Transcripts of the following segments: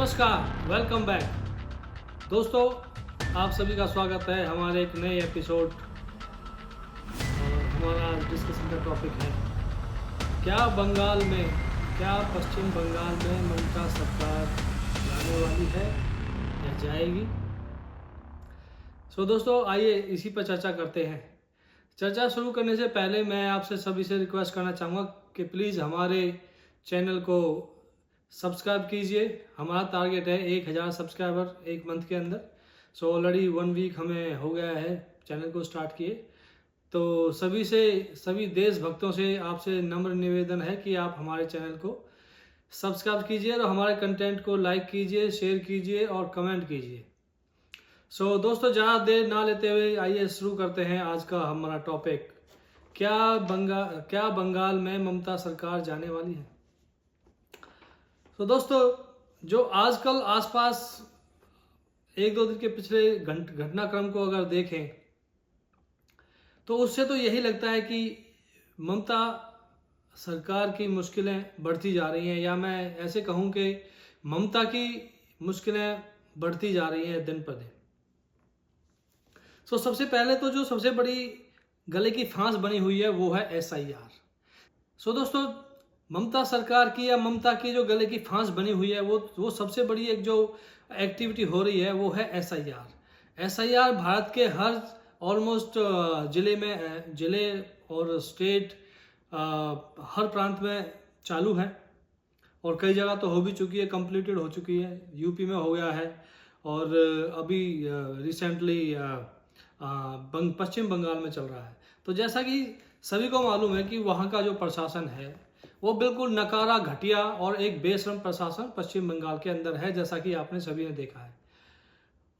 नमस्कार, welcome back दोस्तों। आप सभी का स्वागत है हमारे एक नए एपिसोड। और हमारा डिस्कशन का टॉपिक है क्या पश्चिम बंगाल में ममता सरकार जाने वाली है या जाएगी। दोस्तों आइए इसी पर चर्चा करते हैं। चर्चा शुरू करने से पहले मैं आपसे सभी से रिक्वेस्ट करना चाहूँगा कि प्लीज़ हमारे चैनल को सब्सक्राइब कीजिए। हमारा टारगेट है 1000 सब्सक्राइबर एक मंथ के अंदर। ऑलरेडी 1 वीक हमें हो गया है चैनल को स्टार्ट किए। तो सभी देशभक्तों से आपसे नम्र निवेदन है कि आप हमारे चैनल को सब्सक्राइब कीजिए और हमारे कंटेंट को लाइक कीजिए, शेयर कीजिए और कमेंट कीजिए। दोस्तों ज़्यादा देर ना लेते हुए आइए शुरू करते हैं आज का हमारा टॉपिक। क्या बंगाल में ममता सरकार जाने वाली है। दोस्तों जो आजकल आसपास एक दो दिन के पिछले घटनाक्रम को अगर देखें तो उससे तो यही लगता है कि ममता सरकार की मुश्किलें बढ़ती जा रही हैं, या मैं ऐसे कहूं कि ममता की मुश्किलें बढ़ती जा रही हैं दिन पर दिन। सबसे पहले तो जो सबसे बड़ी गले की फांस बनी हुई है वो है SIR। दोस्तों ममता सरकार की या ममता की जो गले की फांस बनी हुई है वो सबसे बड़ी एक जो एक्टिविटी हो रही है वो है SIR भारत के हर ऑलमोस्ट जिले और स्टेट हर प्रांत में चालू है और कई जगह तो हो भी चुकी है, कंप्लीटेड हो चुकी है। यूपी में हो गया है और अभी रिसेंटली पश्चिम बंगाल में चल रहा है। तो जैसा कि सभी को मालूम है कि वहाँ का जो प्रशासन है वो बिल्कुल नकारा, घटिया और एक बेशर्म प्रशासन पश्चिम बंगाल के अंदर है, जैसा कि आपने सभी ने देखा है।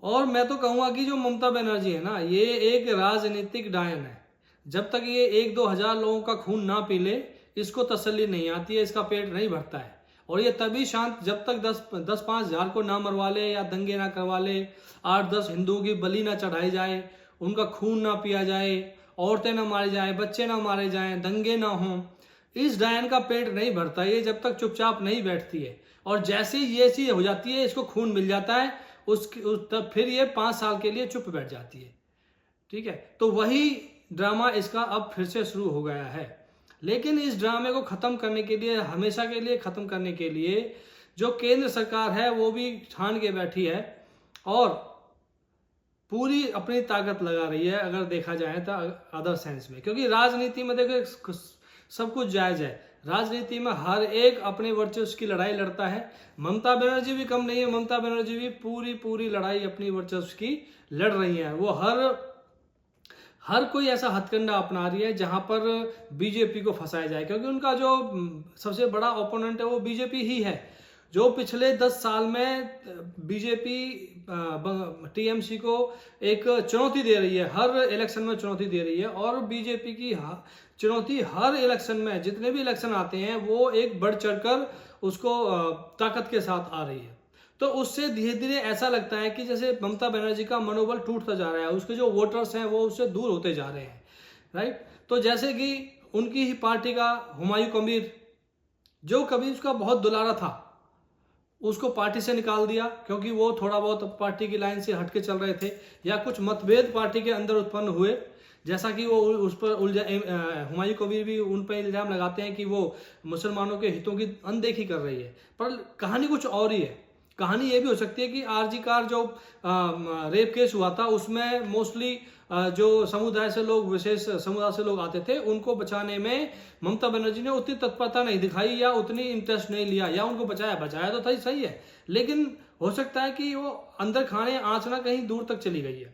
और मैं तो कहूँगा कि जो ममता बनर्जी है ना, ये एक राजनीतिक डायन है। जब तक ये 1-2 हज़ार लोगों का खून ना पी ले इसको तसल्ली नहीं आती है, इसका पेट नहीं भरता है। और ये तभी शांत जब तक 10-5 हज़ार को ना मरवा ले या दंगे ना करवा ले, 8-10 हिंदुओं की बलि ना चढ़ाई जाए, उनका खून ना पिया जाए, औरतें ना मारी जाए, बच्चे ना मारे जाएं, दंगे ना हों, इस डायन का पेट नहीं भरता ये जब तक चुपचाप नहीं बैठती है। और जैसे ये चीज हो जाती है, इसको खून मिल जाता है, तब फिर ये 5 साल के लिए चुप बैठ जाती है। ठीक है, तो वही ड्रामा इसका अब फिर से शुरू हो गया है। लेकिन इस ड्रामे को खत्म करने के लिए, हमेशा के लिए खत्म करने के लिए जो केंद्र सरकार है वो भी ठान के बैठी है और पूरी अपनी ताकत लगा रही है, अगर देखा जाए तो अदर सेंस में। क्योंकि राजनीति में देखो सब कुछ जायज है। राजनीति में हर एक अपने वर्चस्व की लड़ाई लड़ता है। ममता बनर्जी भी कम नहीं है। ममता बनर्जी भी पूरी लड़ाई अपनी वर्चस्व की लड़ रही है। वो हर कोई ऐसा हथकंडा अपना रही है जहां पर बीजेपी को फंसाया जाए, क्योंकि उनका जो सबसे बड़ा ओपोनेंट है वो बीजेपी ही है, जो पिछले 10 साल में बीजेपी TMC को एक चुनौती दे रही है, हर इलेक्शन में चुनौती दे रही है। और बीजेपी की चुनौती हर इलेक्शन में, जितने भी इलेक्शन आते हैं वो एक बढ़ चढ़कर उसको ताकत के साथ आ रही है। तो उससे धीरे धीरे ऐसा लगता है कि जैसे ममता बनर्जी का मनोबल टूटता जा रहा है, उसके जो वोटर्स हैं वो उससे दूर होते जा रहे हैं। राइट, तो जैसे कि उनकी ही पार्टी का हुमायूं कबीर, जो कभी उसका बहुत दुलारा था, उसको पार्टी से निकाल दिया क्योंकि वो थोड़ा बहुत पार्टी की लाइन से हटके चल रहे थे, या कुछ मतभेद पार्टी के अंदर उत्पन्न हुए, जैसा कि वो उस पर हुमायूं कबीर भी उन पर इल्जाम लगाते हैं कि वो मुसलमानों के हितों की अनदेखी कर रही है। पर कहानी कुछ और ही है। कहानी ये भी हो सकती है कि RG कार जो रेप केस हुआ था उसमें मोस्टली जो समुदाय से लोग, विशेष समुदाय से लोग आते थे, उनको बचाने में ममता बनर्जी ने उतनी तत्परता नहीं दिखाई या उतनी इंटरेस्ट नहीं लिया, या उनको बचाया तो था सही है, लेकिन हो सकता है कि वो अंदर खाने आँचना कहीं दूर तक चली गई है।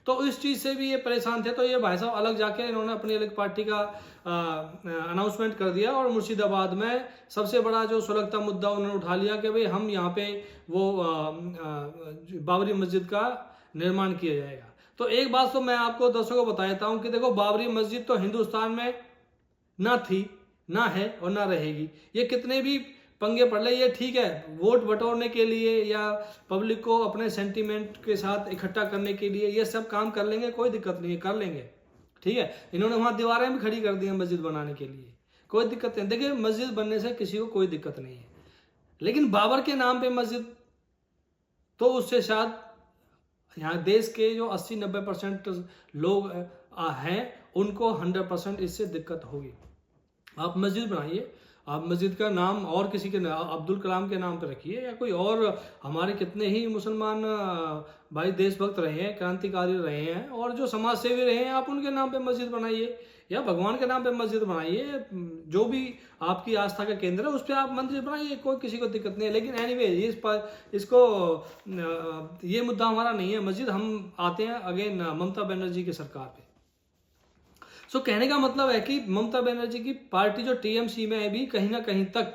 तो इस चीज़ से भी ये परेशान थे। तो ये भाई साहब अलग जाके इन्होंने अपनी अलग पार्टी का अनाउंसमेंट कर दिया और मुर्शिदाबाद में सबसे बड़ा जो सुलगता मुद्दा उन्होंने उठा लिया कि भाई हम यहाँ पे वो बाबरी मस्जिद का निर्माण किया जाएगा। तो एक बात तो मैं आपको दर्शकों को बता देता हूँ कि देखो, बाबरी मस्जिद तो हिंदुस्तान में ना थी, ना है और ना रहेगी। ये कितने भी पंगे पड़ ले, ये ठीक है वोट बटोरने के लिए या पब्लिक को अपने सेंटीमेंट के साथ इकट्ठा करने के लिए ये सब काम कर लेंगे, कोई दिक्कत नहीं है, कर लेंगे। ठीक है, इन्होंने वहाँ दीवारें भी खड़ी कर दी हैं मस्जिद बनाने के लिए, कोई दिक्कत नहीं। देखिए, मस्जिद बनने से किसी को कोई दिक्कत नहीं है, लेकिन बाबर के नाम पे मस्जिद तो उससे शायद यहाँ देश के जो 80-90% लोग हैं उनको 100% इससे दिक्कत होगी। आप मस्जिद बनाइए, आप मस्जिद का नाम और किसी के अब्दुल कलाम के नाम पे रखिए, या कोई और हमारे कितने ही मुसलमान भाई देशभक्त रहे हैं, क्रांतिकारी रहे हैं और जो समाज सेवी रहे हैं, आप उनके नाम पे मस्जिद बनाइए या भगवान के नाम पे मस्जिद बनाइए। जो भी आपकी आस्था का केंद्र है उस पर आप मस्जिद बनाइए, कोई किसी को दिक्कत नहीं है। लेकिन एनीवे इसको ये मुद्दा हमारा नहीं है। मस्जिद हम आते हैं अगेन ममता बनर्जी की सरकार पे। सो कहने का मतलब है कि ममता बनर्जी की पार्टी जो टीएमसी में है भी कहीं ना कहीं तक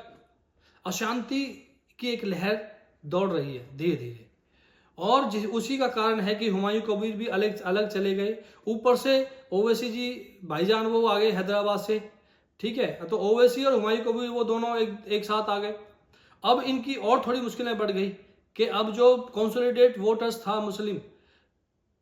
अशांति की एक लहर दौड़ रही है धीरे धीरे, और उसी का कारण है कि हुमायूं कबीर भी अलग अलग चले गए। ऊपर से ओवैसी जी भाईजान वो आ गए हैदराबाद से, ठीक है, तो ओवैसी और हुमायूं कबीर वो दोनों एक साथ आ गए। अब इनकी और थोड़ी मुश्किलें बढ़ गई कि अब जो कंसोलिडेट वोटर्स था मुस्लिम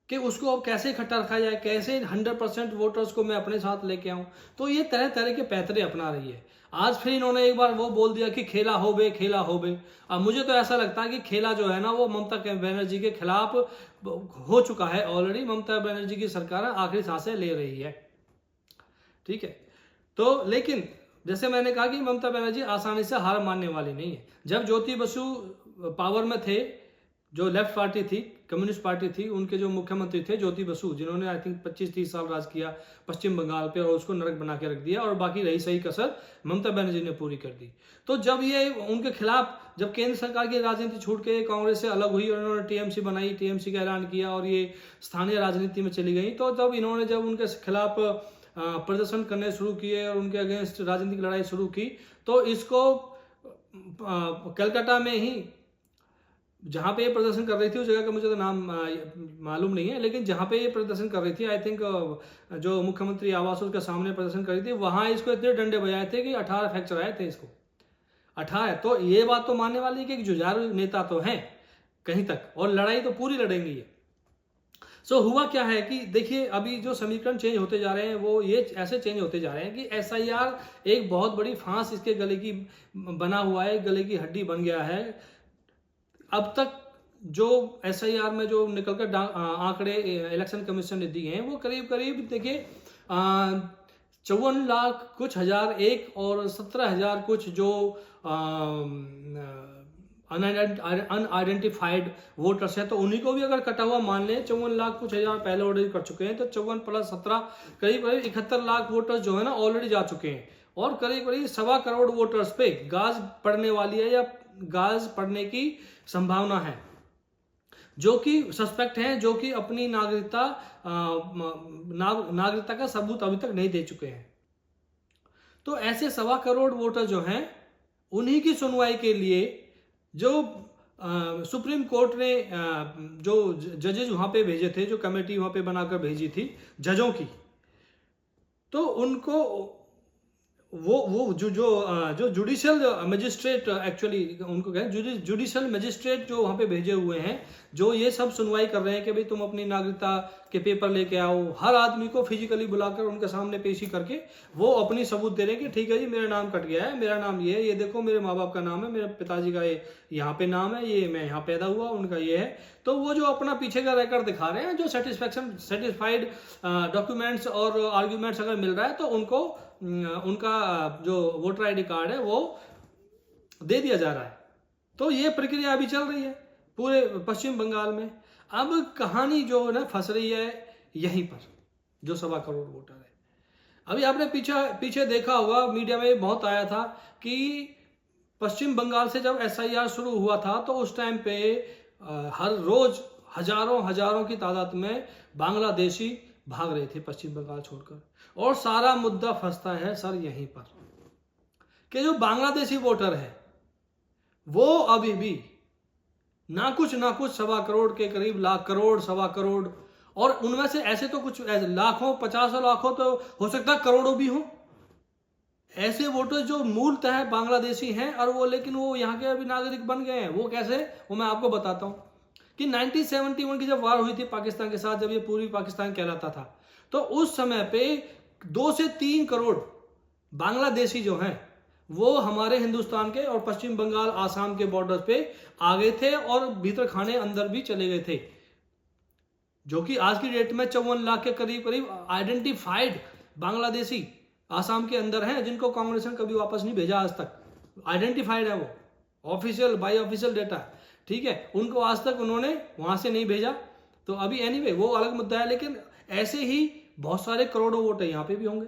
कि उसको अब कैसे इकट्ठा रखा जाए, कैसे 100% वोटर्स को मैं अपने साथ लेके आऊं। तो ये तरह तरह के पैतरे अपना रही है। आज फिर इन्होंने एक बार वो बोल दिया कि खेला हो बे, खेला हो बे। अब मुझे तो ऐसा लगता है कि खेला जो है ना वो ममता बनर्जी के खिलाफ हो चुका है ऑलरेडी। ममता बनर्जी की सरकार आखिरी सांसें ले रही है, ठीक है। तो लेकिन जैसे मैंने कहा कि ममता बनर्जी आसानी से हार मानने वाली नहीं है। जब ज्योति बसु पावर में थे, जो लेफ्ट पार्टी थी, कम्युनिस्ट पार्टी थी, उनके जो मुख्यमंत्री थे ज्योति बसु, जिन्होंने आई थिंक 25-30 साल राज किया पश्चिम बंगाल पे और उसको नरक बना के रख दिया, और बाकी रही सही कसर ममता बनर्जी ने पूरी कर दी। तो जब ये उनके खिलाफ, जब केंद्र सरकार की राजनीति छूट के कांग्रेस से अलग हुई और उन्होंने टीएमसी बनाई, टीएमसी का ऐलान किया और ये स्थानीय राजनीति में चली गई, तो जब इन्होंने जब उनके खिलाफ प्रदर्शन करने शुरू किए और उनके अगेंस्ट राजनीतिक लड़ाई शुरू की, तो इसको कलकत्ता में ही जहाँ पे ये प्रदर्शन कर रही थी, उस जगह का मुझे तो नाम मालूम नहीं है, लेकिन जहाँ पे ये प्रदर्शन कर रही थी, आई थिंक जो मुख्यमंत्री आवास उसके सामने प्रदर्शन कर रही थी, वहाँ इसको इतने डंडे बजाए थे कि 18 फ्रैक्चर आए थे इसको, 18। तो ये बात तो मानने वाली है कि जुझारू नेता तो हैं कहीं तक, और लड़ाई तो पूरी लड़ेंगी ये। सो हुआ क्या है कि देखिए अभी जो समीकरण चेंज होते जा रहे हैं वो ये ऐसे चेंज होते जा रहे हैं कि एसआईआर एक बहुत बड़ी फांस इसके गले की बना हुआ है, गले की हड्डी बन गया है। अब तक जो एसआईआर में जो निकलकर आंकड़े इलेक्शन कमीशन ने दिए हैं वो करीब करीब देखिए 54 लाख कुछ हजार एक और 17,000 कुछ जो अनआइडेंटिफाइड वोटर्स हैं, तो उन्हीं को भी अगर कटा हुआ मान लें, 54 लाख कुछ हजार पहले ऑलरेडी कर चुके हैं, तो 54 + 17 करीब करीब 71 लाख वोटर्स जो है ना ऑलरेडी जा चुके हैं, और करीब करीब 1.25 करोड़ वोटर्स पे गाज पड़ने वाली है या गाज पड़ने की संभावना है, जो कि सस्पेक्ट हैं, जो कि अपनी नागरिकता का सबूत अभी तक नहीं दे चुके हैं। तो ऐसे 1.25 करोड़ वोटर जो हैं उन्हीं की सुनवाई के लिए जो सुप्रीम कोर्ट ने जो जजेज वहां पे भेजे थे, जो कमेटी वहां पे बनाकर भेजी थी जजों की, तो उनको वो जो जुडिशियल मजिस्ट्रेट, एक्चुअली उनको कहें जुडिशियल मजिस्ट्रेट जो वहाँ पे भेजे हुए हैं, जो ये सब सुनवाई कर रहे हैं कि भाई तुम अपनी नागरिकता के पेपर लेके आओ, हर आदमी को फिजिकली बुलाकर उनके सामने पेशी करके वो अपनी सबूत दे रहे हैं कि ठीक है जी मेरा नाम कट गया है, मेरा नाम ये है, ये देखो मेरे माँ बाप का नाम है, मेरे पिताजी का ये यहाँ पे नाम है, ये मैं यहाँ पैदा हुआ, उनका ये है। तो वो जो अपना पीछे का रिकॉर्ड दिखा रहे हैं, जो सेटिस्फाइड डॉक्यूमेंट्स और आर्ग्यूमेंट्स अगर मिल रहा है तो उनको उनका जो वोटर आईडी कार्ड है वो दे दिया जा रहा है। तो ये प्रक्रिया अभी चल रही है पूरे पश्चिम बंगाल में। अब कहानी जो है ना फंस रही है यहीं पर, जो 1.25 करोड़ वोटर है। अभी आपने पीछे देखा होगा, मीडिया में बहुत आया था कि पश्चिम बंगाल से जब एसआईआर शुरू हुआ था तो उस टाइम पे हर रोज हजारों की तादाद में बांग्लादेशी भाग रहे थे पश्चिम बंगाल छोड़कर। और सारा मुद्दा फंसता है सर यहीं पर कि जो बांग्लादेशी वोटर है वो अभी भी ना कुछ 1.25 करोड़ के करीब, लाख करोड़, 1.25 करोड़, और उनमें से ऐसे तो कुछ लाखों, 50 लाखों, तो हो सकता है करोड़ों भी हों ऐसे वोटर्स जो मूलतः बांग्लादेशी हैं, और वो लेकिन वो यहाँ के अभी नागरिक बन गए हैं। वो कैसे, वो मैं आपको बताता हूँ कि 1971 की जब वार हुई थी पाकिस्तान के साथ, जब ये पूर्वी पाकिस्तान कहलाता था, तो उस समय पे 2 से 3 करोड़ बांग्लादेशी जो हैं वो हमारे हिंदुस्तान के और पश्चिम बंगाल आसाम के बॉर्डर पे आ गए थे और भीतर खाने अंदर भी चले गए थे, जो कि आज की डेट में 54 लाख के करीब करीब आइडेंटिफाइड बांग्लादेशी आसाम के अंदर हैं, जिनको कांग्रेस ने कभी वापस नहीं भेजा आज तक। आइडेंटिफाइड है वो, ऑफिशियल बाई ऑफिशियल डेटा, ठीक है। उनको आज तक उन्होंने वहां से नहीं भेजा। तो अभी एनीवे वो अलग मुद्दा है, लेकिन ऐसे ही बहुत सारे करोड़ों वोट यहाँ पे भी होंगे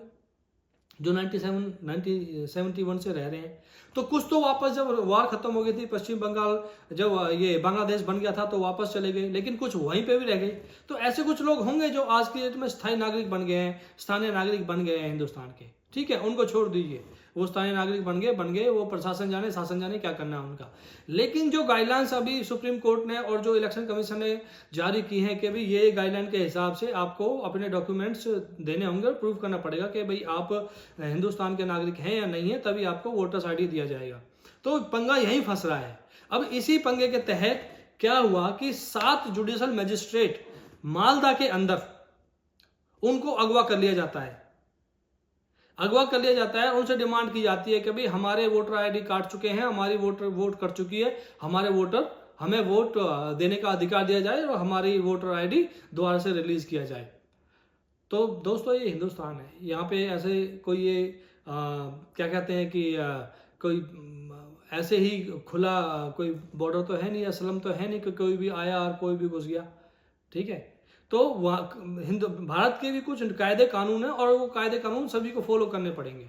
जो 1971 से रह रहे हैं। तो कुछ तो वापस, जब वार खत्म हो गई थी, पश्चिम बंगाल जब ये बांग्लादेश बन गया था, तो वापस चले गए, लेकिन कुछ वहीं पे भी रह गए। तो ऐसे कुछ लोग होंगे जो आज की डेट में स्थायी नागरिक बन गए हैं, स्थानीय नागरिक बन गए हैं हिंदुस्तान के, ठीक है। उनको छोड़ दीजिए, वो स्थानीय नागरिक बन गए, वो प्रशासन जाने शासन जाने क्या करना है उनका। लेकिन जो गाइडलाइंस अभी सुप्रीम कोर्ट ने और जो इलेक्शन कमीशन ने जारी की हैं कि भाई ये गाइडलाइन के हिसाब से आपको अपने डॉक्यूमेंट्स देने होंगे और प्रूव करना पड़ेगा कि भाई आप हिंदुस्तान के नागरिक हैं या नहीं है, तभी आपको वोटर्स ID दिया जाएगा। तो पंगा यहीं फंस रहा है। अब इसी पंगे के तहत क्या हुआ कि 7 जुडिशल मजिस्ट्रेट मालदा के अंदर उनको अगवा कर लिया जाता है। उनसे डिमांड की जाती है कि भाई हमारे वोटर ID काट चुके हैं, हमारी वोटर वोट कर चुकी है, हमारे वोटर हमें वोट देने का अधिकार दिया जाए और हमारी वोटर ID दोबारा से रिलीज किया जाए। तो दोस्तों ये हिंदुस्तान है, यहाँ पे ऐसे कोई ये क्या कहते हैं कि कोई ऐसे ही खुला कोई बॉर्डर तो है नहीं, असलम तो है नहीं कि कोई भी आया और कोई भी घुस गया, ठीक है। तो भारत के भी कुछ कायदे कानून है और वो कायदे कानून सभी को फॉलो करने पड़ेंगे।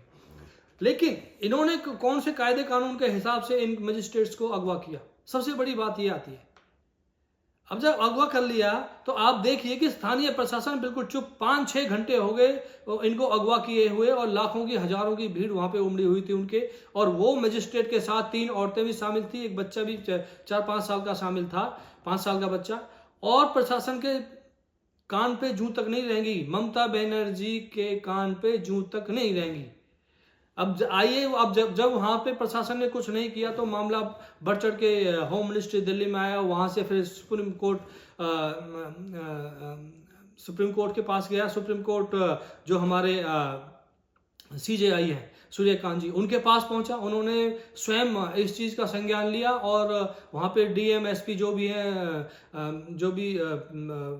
लेकिन इन्होंने कौन से कायदे कानून के हिसाब से इन मजिस्ट्रेट्स को अगवा किया, सबसे बड़ी बात ये आती है। अब जब अगवा कर लिया तो आप देखिए कि स्थानीय प्रशासन बिल्कुल चुप, 5-6 घंटे हो गए इनको अगवा किए हुए, और लाखों की हजारों की भीड़ वहां पे उमड़ी हुई थी उनके। और वो मजिस्ट्रेट के साथ 3 औरतें भी शामिल थी, एक बच्चा भी 4-5 साल का शामिल था, 5 साल का बच्चा। और प्रशासन के कान पे जूं तक नहीं रहेंगी, ममता बनर्जी के कान पे जूं तक नहीं रहेंगी। अब आइए, अब जब वहां पे प्रशासन ने कुछ नहीं किया तो मामला बढ़ चढ़ के होम मिनिस्ट्री दिल्ली में आया, वहां से फिर सुप्रीम कोर्ट के पास गया। सुप्रीम कोर्ट जो हमारे CJI हैं सूर्यकांत जी, उनके पास पहुंचा, उन्होंने स्वयं इस चीज का संज्ञान लिया और वहां पे DM SP जो भी हैं, जो भी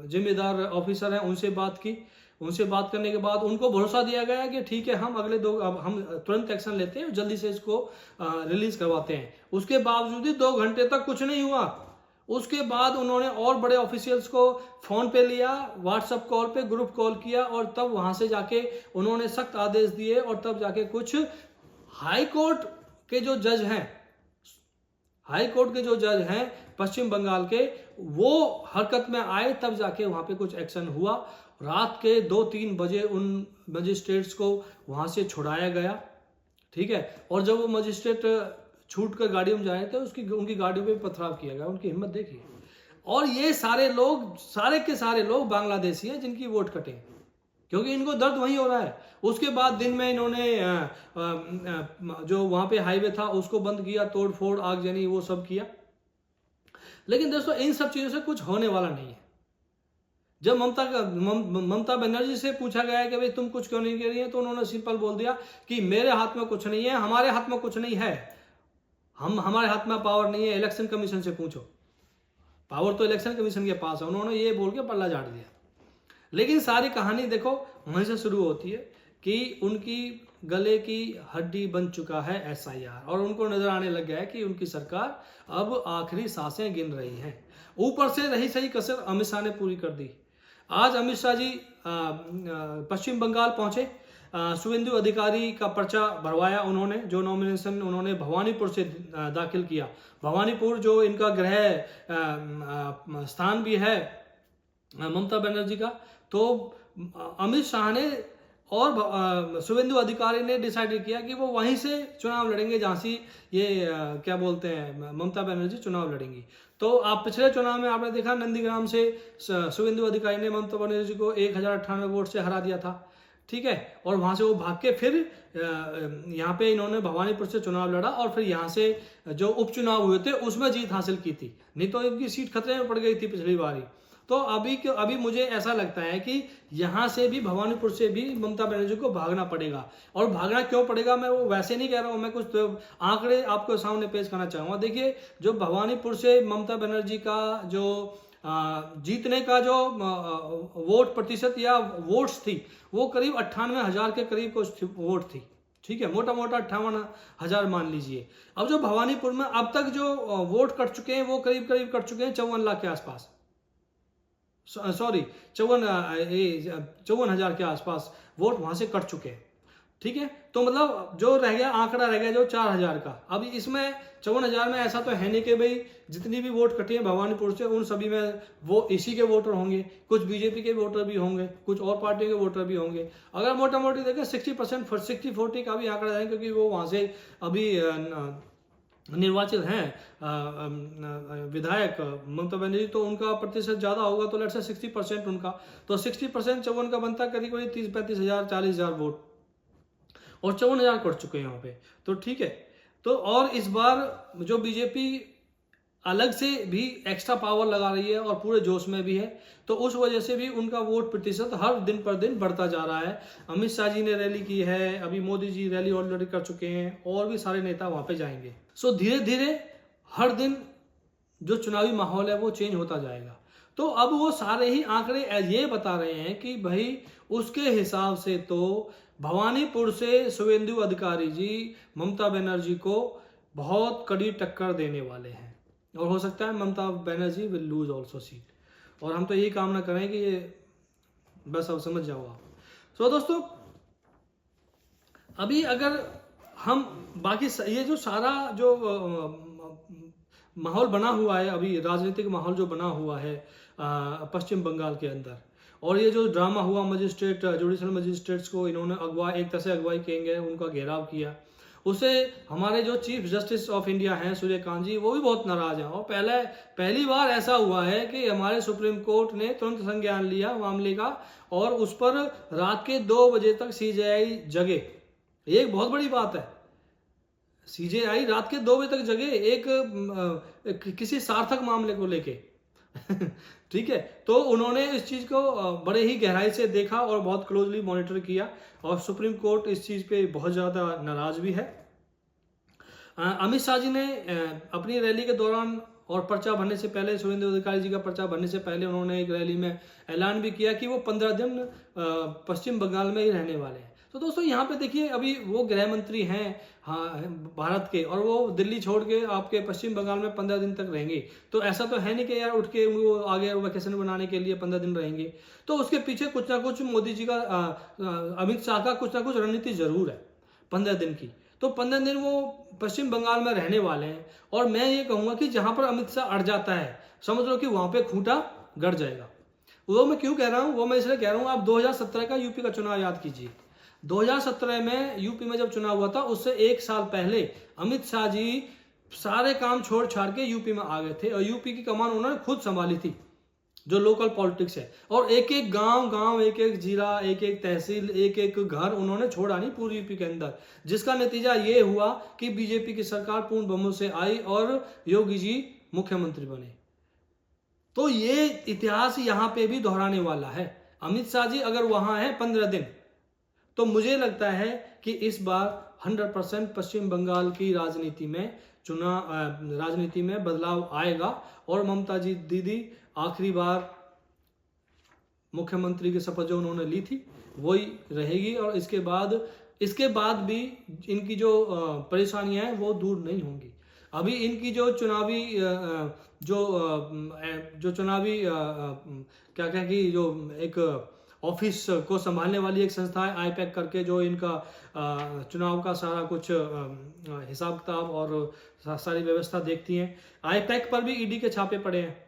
जिम्मेदार ऑफिसर हैं, उनसे बात की। उनसे बात करने के बाद उनको भरोसा दिया गया कि ठीक है, हम हम तुरंत एक्शन लेते हैं और जल्दी से इसको रिलीज करवाते हैं। उसके बावजूद भी 2 घंटे तक कुछ नहीं हुआ। उसके बाद उन्होंने और बड़े ऑफिशियल्स को फोन पे लिया, व्हाट्सएप कॉल पे ग्रुप कॉल किया, और तब वहां से जाके उन्होंने सख्त आदेश दिए, और तब जाके कुछ हाई कोर्ट के जो जज हैं पश्चिम बंगाल के, वो हरकत में आए, तब जाके वहां पे कुछ एक्शन हुआ। रात के 2-3 बजे उन मजिस्ट्रेट्स को वहां से छुड़ाया गया, ठीक है। और जब वो मजिस्ट्रेट छूट कर गाड़ियों में जाए थे, उनकी गाड़ियों पे पथराव किया गया। उनकी हिम्मत देखिए। और ये सारे के सारे लोग बांग्लादेशी हैं जिनकी वोट कटे, क्योंकि इनको दर्द वहीं हो रहा है। उसके बाद दिन में इन्होंने जो वहां पे हाईवे था उसको बंद किया, तोड़ फोड़, आगजनी, वो सब किया। लेकिन दोस्तों इन सब चीजों से कुछ होने वाला नहीं है। जब ममता बनर्जी से पूछा गया है कि भाई तुम कुछ क्यों नहीं कर रही है, तो उन्होंने सिंपल बोल दिया कि मेरे हाथ में कुछ नहीं है, हमारे हाथ में कुछ नहीं है, हमारे हाथ में पावर नहीं है, इलेक्शन कमीशन से पूछो, पावर तो इलेक्शन कमीशन के पास है। उन्होंने ये बोल के पल्ला झाड़ दिया। लेकिन सारी कहानी देखो वहीं से शुरू होती है कि उनकी गले की हड्डी बन चुका है SIR, और उनको नजर आने लग गया है कि उनकी सरकार अब आखिरी सांसें गिन रही है। ऊपर से रही सही कसर अमित शाह ने पूरी कर दी। आज अमित शाह जी पश्चिम बंगाल पहुंचे, शुवेंदु अधिकारी का पर्चा भरवाया उन्होंने, जो नॉमिनेशन उन्होंने भवानीपुर से दाखिल किया। भवानीपुर जो इनका गृह स्थान भी है ममता बनर्जी का। तो अमित शाह ने और शुवेंदु अधिकारी ने डिसाइड किया कि वो वहीं से चुनाव लड़ेंगे जहां से ये क्या बोलते हैं ममता बनर्जी चुनाव लड़ेंगी। तो आप पिछले चुनाव में आपने देखा नंदीग्राम से शुवेंदु अधिकारी ने ममता बनर्जी को 1098 वोट से हरा दिया था, ठीक है। और वहां से वो भाग के फिर यहाँ पे इन्होंने भवानीपुर से चुनाव लड़ा, और फिर यहाँ से जो उपचुनाव हुए थे उसमें जीत हासिल की थी। नहीं तो इनकी सीट खतरे में पड़ गई थी पिछली बारी। तो अभी मुझे ऐसा लगता है कि यहाँ से भी, भवानीपुर से भी ममता बनर्जी को भागना पड़ेगा। और भागना क्यों पड़ेगा, मैं वो वैसे नहीं कह रहा हूँ, मैं कुछ तो आंकड़े आपको सामने पेश करना चाहूँगा। देखिए, जो भवानीपुर से ममता बनर्जी का जो जीतने का जो वोट प्रतिशत या वोट्स थी, वो करीब 98,000 के करीब कुछ वोट थी। ठीक है, मोटा मोटा 58,000 मान लीजिए। अब जो भवानीपुर में अब तक जो वोट कट चुके हैं वो करीब करीब कट चुके हैं 54 लाख के आसपास, सॉरी 54,000 के आसपास वोट वहां से कट चुके हैं। ठीक है, तो मतलब जो रह गया, आंकड़ा रह गया जो 4,000 का। अब इसमें 54,000 में ऐसा तो है नहीं कि भाई जितनी भी वोट कटी है भवानीपुर से उन सभी में वो इसी के वोटर होंगे, कुछ बीजेपी के वोटर भी होंगे, कुछ और पार्टियों के वोटर भी होंगे। अगर मोटा मोटी देखें 60% 60-40 का भी आंकड़ा है, क्योंकि वो वहां से अभी निर्वाचित हैं विधायक ममता बनर्जी, तो उनका प्रतिशत ज्यादा होगा, तो लेट्स से 60% उनका, तो 60% 54 का बनता करीब करीब 30-35,000 40,000 वोट, और 54,000 कट चुके हैं यहाँ पे। तो ठीक है, तो और इस बार जो बीजेपी अलग से भी एक्स्ट्रा पावर लगा रही है और पूरे जोश में भी है, तो उस वजह से भी उनका वोट प्रतिशत हर दिन पर दिन बढ़ता जा रहा है। अमित शाह जी ने रैली की है, अभी मोदी जी रैली ऑलरेडी कर चुके हैं, और भी सारे नेता वहां पे जाएंगे। सो धीरे धीरे हर दिन जो चुनावी माहौल है वो चेंज होता जाएगा। तो अब वो सारे ही आंकड़े ये बता रहे हैं कि भाई उसके हिसाब से तो भवानीपुर से शुभेंदु अधिकारी जी ममता बनर्जी को बहुत कड़ी टक्कर देने वाले हैं, और हो सकता है Mamata Banerjee will lose also seat. और हम तो यही कामना करें कि ये बस अब समझ जाओ आप। तो दोस्तों, अभी अगर हम बाकी ये जो सारा जो माहौल बना हुआ है, अभी राजनीतिक माहौल जो बना हुआ है पश्चिम बंगाल के अंदर, और ये जो ड्रामा हुआ मजिस्ट्रेट, जुडिशल मजिस्ट्रेट्स को इन्होंने एक तरह से अगवाई कहेंगे, उनका घेराव किया, उसे हमारे जो चीफ जस्टिस ऑफ इंडिया हैं सूर्यकांत जी, वो भी बहुत नाराज हैं। और पहली बार ऐसा हुआ है कि हमारे सुप्रीम कोर्ट ने तुरंत संज्ञान लिया मामले का, और उस पर रात के 2 बजे तक सीजेआई जगे। ये एक बहुत बड़ी बात है, सीजेआई रात के 2 बजे तक जगे एक किसी सार्थक मामले को लेके ठीक है, तो उन्होंने इस चीज को बड़े ही गहराई से देखा और बहुत क्लोजली मॉनिटर किया, और सुप्रीम कोर्ट इस चीज पे बहुत ज्यादा नाराज भी है। अमित शाह जी ने अपनी रैली के दौरान और पर्चा भरने से पहले, शुभेंदु अधिकारी जी का पर्चा भरने से पहले, उन्होंने एक रैली में ऐलान भी किया कि वो 15 दिन पश्चिम बंगाल में ही रहने वाले हैं। तो दोस्तों यहाँ पे देखिए, अभी वो गृह मंत्री हैं भारत के, और वो दिल्ली छोड़ के आपके पश्चिम बंगाल में 15 दिन तक रहेंगे। तो ऐसा तो है नहीं कि यार उठ के वो आगे वैकेशन बनाने के लिए 15 दिन रहेंगे। तो उसके पीछे कुछ ना कुछ मोदी जी का, अमित शाह का कुछ ना कुछ रणनीति जरूर है 15 दिन की। तो 15 दिन वो पश्चिम बंगाल में रहने वाले हैं, और मैं ये कहूंगा कि जहां पर अमित शाह अड़ जाता है, समझ लो कि वहां पे खूंटा गड़ जाएगा। वो मैं क्यों कह रहा हूं, वो मैं इसलिए कह रहा हूं, आप 2017 का यूपी का चुनाव याद कीजिए। 2017 में यूपी में जब चुनाव हुआ था, उससे 1 साल पहले अमित शाह जी सारे काम छोड़ छाड़ के यूपी में आ गए थे, और यूपी की कमान उन्होंने खुद संभाली थी, जो लोकल पॉलिटिक्स है। और एक एक गांव, एक एक जिला, एक एक तहसील, एक एक घर उन्होंने छोड़ा नहीं पूरी यूपी के अंदर, जिसका नतीजा ये हुआ कि बीजेपी की सरकार पूर्ण बहुमत से आई और योगी जी मुख्यमंत्री बने। तो ये इतिहास यहाँ पे भी दोहराने वाला है। अमित शाह जी अगर वहां है 15 दिन, तो मुझे लगता है कि इस बार 100% पश्चिम बंगाल की राजनीति में बदलाव आएगा, और ममता जी दीदी आखिरी बार मुख्यमंत्री की शपथ जो उन्होंने ली थी वही रहेगी, और इसके बाद भी इनकी जो परेशानियां हैं वो दूर नहीं होंगी। अभी इनकी जो चुनावी क्या कि जो एक ऑफिस को संभालने वाली एक संस्था है आईपैक करके, जो इनका चुनाव का सारा कुछ हिसाब किताब और सारी व्यवस्था देखती है। आईपैक पर भी ईडी के छापे पड़े हैं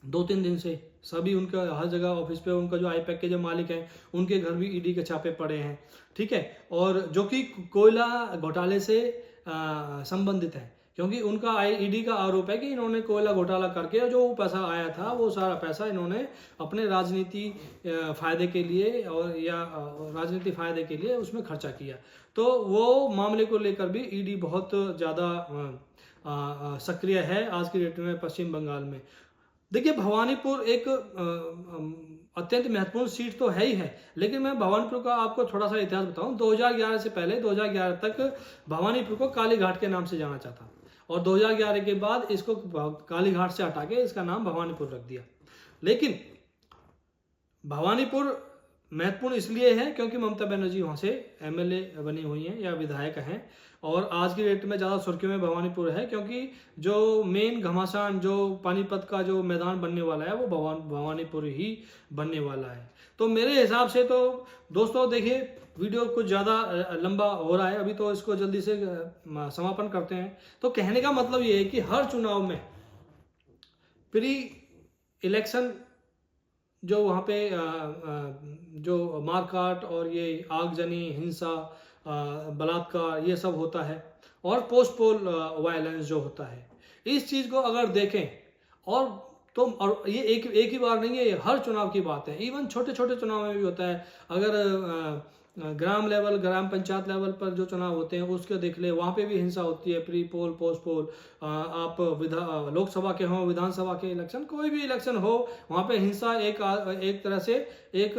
2-3 दिन से, सभी उनका हर जगह ऑफिस पे, उनका जो आईपैक के जो मालिक हैं उनके घर भी ईडी के छापे पड़े हैं। ठीक है, और जो कि कोयला घोटाले से संबंधित है, क्योंकि उनका ईडी का आरोप है कि इन्होंने कोयला घोटाला करके जो पैसा आया था वो सारा पैसा इन्होंने अपने राजनीति फायदे के लिए राजनीति फायदे के लिए उसमें खर्चा किया। तो वो मामले को लेकर भी ईडी बहुत ज़्यादा सक्रिय है आज की डेट में पश्चिम बंगाल में। देखिए भवानीपुर एक अत्यंत महत्वपूर्ण सीट तो है ही है, लेकिन मैं भवानीपुर का आपको थोड़ा सा इतिहास बताऊं। 2011 से पहले 2011 तक भवानीपुर को कालीघाट के नाम से जाना जाता, और 2011 के बाद इसको कालीघाट से हटा के इसका नाम भवानीपुर रख दिया। लेकिन भवानीपुर महत्वपूर्ण इसलिए है क्योंकि ममता बनर्जी वहाँ से एमएलए बनी हुई हैं या विधायक हैं, और आज की डेट में ज़्यादा सुर्खियों में भवानीपुर है क्योंकि जो मेन घमासान जो पानीपत का जो मैदान बनने वाला है वो भवानीपुर ही बनने वाला है। तो मेरे हिसाब से तो दोस्तों देखिए, वीडियो कुछ ज़्यादा लंबा हो रहा है, अभी तो इसको जल्दी से समापन करते हैं। तो कहने का मतलब ये है कि हर चुनाव में प्री इलेक्शन जो वहाँ पे जो मारकाट और ये आगजनी, हिंसा, बलात्कार ये सब होता है, और पोस्ट पोल वायलेंस जो होता है, इस चीज़ को अगर देखें और ये एक ही बार नहीं है, ये हर चुनाव की बात है। इवन छोटे छोटे चुनाव में भी होता है। अगर ग्राम लेवल, ग्राम पंचायत लेवल पर जो चुनाव होते हैं उसके देख ले, वहाँ पे भी हिंसा होती है, प्री पोल, पोस्ट पोल। आप लोकसभा के हों, विधानसभा के इलेक्शन, कोई भी इलेक्शन हो, वहाँ पे हिंसा एक तरह से एक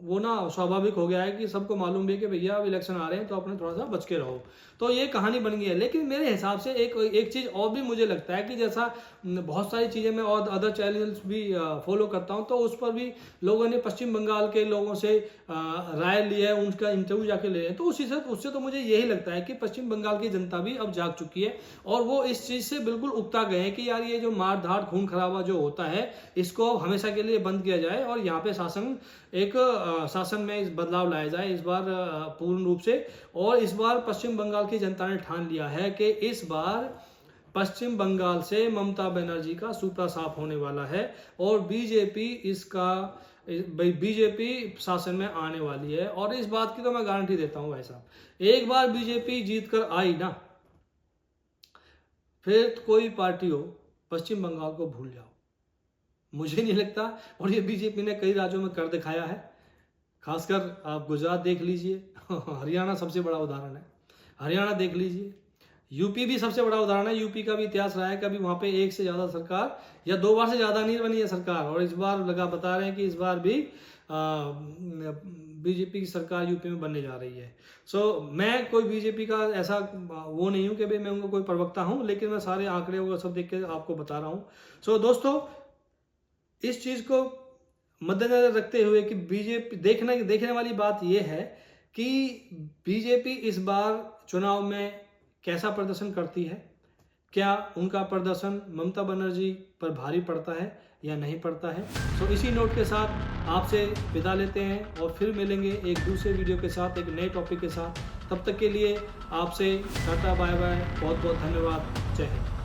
वो ना स्वाभाविक हो गया है कि सबको मालूम है कि भैया अब इलेक्शन आ रहे हैं तो अपने थोड़ा सा बच के रहो। तो ये कहानी बन गई है। लेकिन मेरे हिसाब से एक चीज़ और भी मुझे लगता है कि जैसा बहुत सारी चीज़ें मैं और अदर चैनल्स भी फॉलो करता हूँ, तो उस पर भी लोगों ने पश्चिम बंगाल के लोगों से राय लिया है, उनका इंटरव्यू जाके ले रहे हैं। तो उससे तो मुझे यही लगता है कि पश्चिम बंगाल की जनता भी अब जाग चुकी है, और वो इस चीज़ से बिल्कुल उकता गए हैं कि यार ये जो मार धाड़, खून खराबा जो होता है, इसको हमेशा के लिए बंद किया जाए, और यहाँ पे शासन में इस बदलाव लाया जाए इस बार पूर्ण रूप से। और इस बार पश्चिम बंगाल की जनता ने ठान लिया है कि इस बार पश्चिम बंगाल से ममता बनर्जी का सूपड़ा साफ होने वाला है, और बीजेपी शासन में आने वाली है। और इस बात की तो मैं गारंटी देता हूं भाई साहब, एक बार बीजेपी जीत कर आई ना, फिर तो कोई पार्टी हो, पश्चिम बंगाल को भूल जाओ, मुझे नहीं लगता। और ये बीजेपी ने कई राज्यों में कर दिखाया है, खासकर आप गुजरात देख लीजिए, हरियाणा सबसे बड़ा उदाहरण है, हरियाणा देख लीजिए, यूपी भी सबसे बड़ा उदाहरण है। यूपी का भी इतिहास रहा है, कभी वहाँ पे एक से ज़्यादा सरकार या 2 बार से ज़्यादा नहीं बनी है सरकार, और इस बार बता रहे हैं कि इस बार भी बीजेपी की सरकार यूपी में बनने जा रही है। मैं कोई बीजेपी का ऐसा वो नहीं हूँ कि भाई मैं उनका कोई प्रवक्ता हूँ, लेकिन मैं सारे आंकड़े वगैरह सब देख के आपको बता रहा हूँ। दोस्तों, इस चीज़ को मद्देनजर रखते हुए कि बीजेपी देखने वाली बात यह है कि बीजेपी इस बार चुनाव में कैसा प्रदर्शन करती है, क्या उनका प्रदर्शन ममता बनर्जी पर भारी पड़ता है या नहीं पड़ता है। इसी नोट के साथ आपसे विदा लेते हैं, और फिर मिलेंगे एक दूसरे वीडियो के साथ, एक नए टॉपिक के साथ। तब तक के लिए आपसे टाटा बाय बाय, बहुत बहुत धन्यवाद, जय हिंद।